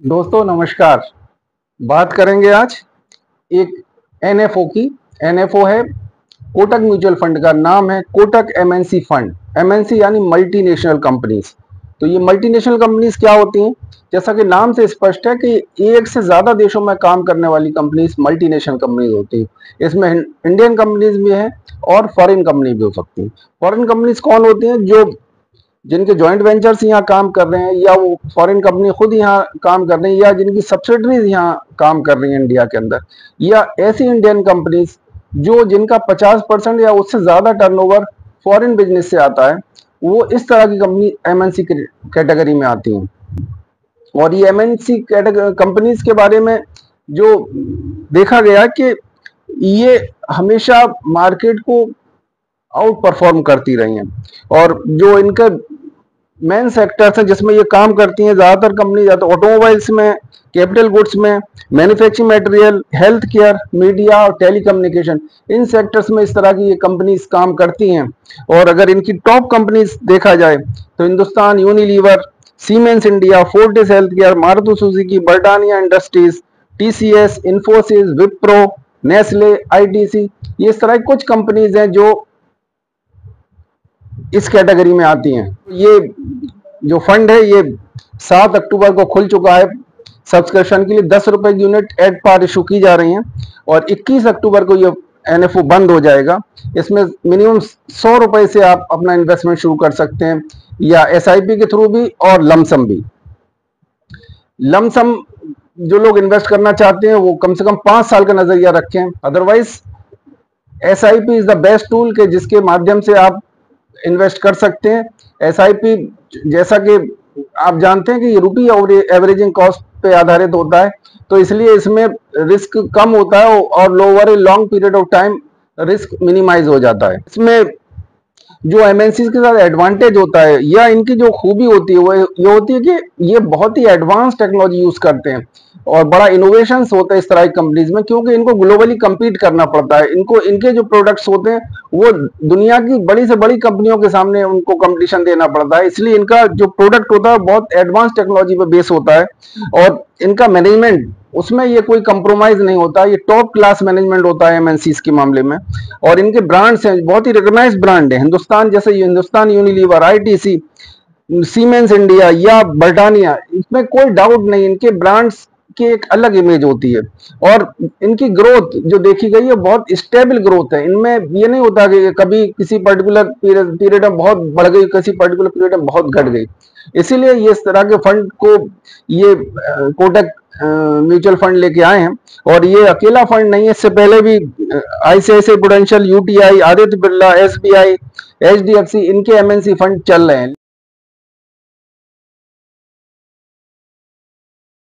दोस्तों नमस्कार। बात करेंगे आज एक एनएफओ की। एनएफओ है कोटक म्यूचुअल फंड का नाम है कोटक एमएनसी फंड। एमएनसी यानी मल्टीनेशनल कंपनीज। तो ये मल्टीनेशनल कंपनीज क्या होती हैं? जैसा कि नाम से स्पष्ट है कि एक से ज्यादा देशों में काम करने वाली कंपनीज मल्टीनेशनल कंपनीज होती है। इसमें इंडियन कंपनीज भी हैं और फॉरेन कंपनी भी हो सकती हैं। फॉरेन कंपनीज कौन होती हैं? जो जिनके जॉइंट वेंचर्स यहाँ काम कर रहे हैं, या वो फॉरेन कंपनी खुद यहाँ काम कर रही है, या जिनकी सब्सिडरीज यहाँ काम कर रही हैं इंडिया के अंदर, या ऐसी इंडियन कंपनीज जो जिनका 50% या उससे ज्यादा टर्नओवर फॉरेन बिजनेस से आता है, वो इस तरह की कंपनी एमएनसी कैटेगरी में आती हैं। और ये एमएनसी कंपनीज के बारे में जो देखा गया कि ये हमेशा मार्केट को आउट परफॉर्म करती रही हैं। और जो इनका मेन सेक्टर्स हैं जिसमें ये काम करती हैं, ज्यादातर कंपनी या तो ऑटोमोबाइल्स में, कैपिटल गुड्स में, manufacturing material, health care, media और टेलीकम्युनिकेशन, इन सेक्टर्स में इस तरह की ये कंपनीज काम करती हैं। और अगर इनकी टॉप कंपनीज देखा जाए तो Hindustan Unilever, siemens India, Fortis health care, Maruti Suzuki, Britannia industries, TCS, Infosys, Wipro, Nestle, ITC, ये इस तरह की कुछ कंपनीज हैं जो इस कैटेगरी में आती हैं। ये जो फंड है ये 7 अक्टूबर को खुल चुका है। सब्सक्रिप्शन के लिए 10 रुपए की यूनिट एट पार इशू की जा रही हैं और 21 अक्टूबर को ये एनएफओ बंद हो जाएगा। इसमें मिनिमम 100 रुपए से आप अपना इन्वेस्टमेंट शुरू कर सकते हैं, या एसआईपी के थ्रू भी और लमसम भी। लमसम जो लोग इन्वेस्ट करना चाहते हैं वो कम से कम 5 साल का नजरिया रखें। Otherwise SIP is the best tool के जिसके माध्यम से आप इन्वेस्ट कर सकते हैं। एसआईपी जैसा कि आप जानते हैं कि ये रुपी एवरेजिंग कॉस्ट पे आधारित होता है, तो इसलिए इसमें रिस्क कम होता है और over a long period of time risk minimise हो जाता है। इसमें जो एमएनसी के साथ एडवांटेज होता है या इनकी जो खूबी होती है वो ये होती है कि ये बहुत ही एडवांस टेक्नोलॉजी यूज करते हैं और बड़ा इनोवेशंस होता है इस तरह की कंपनीज में, क्योंकि इनको ग्लोबली compete करना पड़ता है। इनको इनके जो प्रोडक्ट्स होते हैं वो दुनिया की बड़ी से बड़ी कंपनियों के सामने उनको कंपटीशन देना पड़ता है, इसलिए इनका जो प्रोडक्ट होता है बहुत एडवांस टेक्नोलॉजी पे बेस होता है। और इनका मैनेजमेंट, उसमें ये कोई कंप्रोमाइज नहीं होता, ये टॉप क्लास मैनेजमेंट होता है एमएनसीज के मामले में। और इनके ब्रांड्स हैं, बहुत ही रिकॉग्नाइज्ड ब्रांड है, हिंदुस्तान जैसे Hindustan Unilever, ITC, siemens India या ब्रिटानिया, इसमें कोई डाउट नहीं, इनके ब्रांड्स की एक अलग इमेज होती है। और इनकी ग्रोथ जो देखी गई है बहुत स्टेबल ग्रोथ है। इनमें ये नहीं होता कि कभी किसी पर्टिकुलर पीरियड में बहुत बढ़ गई, किसी पर्टिकुलर पीरियड में बहुत घट गई। इसीलिए ये इस तरह के फंड को ये कोटक म्यूचुअल फंड लेके आए हैं। और ये अकेला फंड नहीं है, इससे पहले भी ICICI prudential, UTI, Aditya Birla, SBI, HDFC, इनके एमएनसी फंड चल रहे हैं।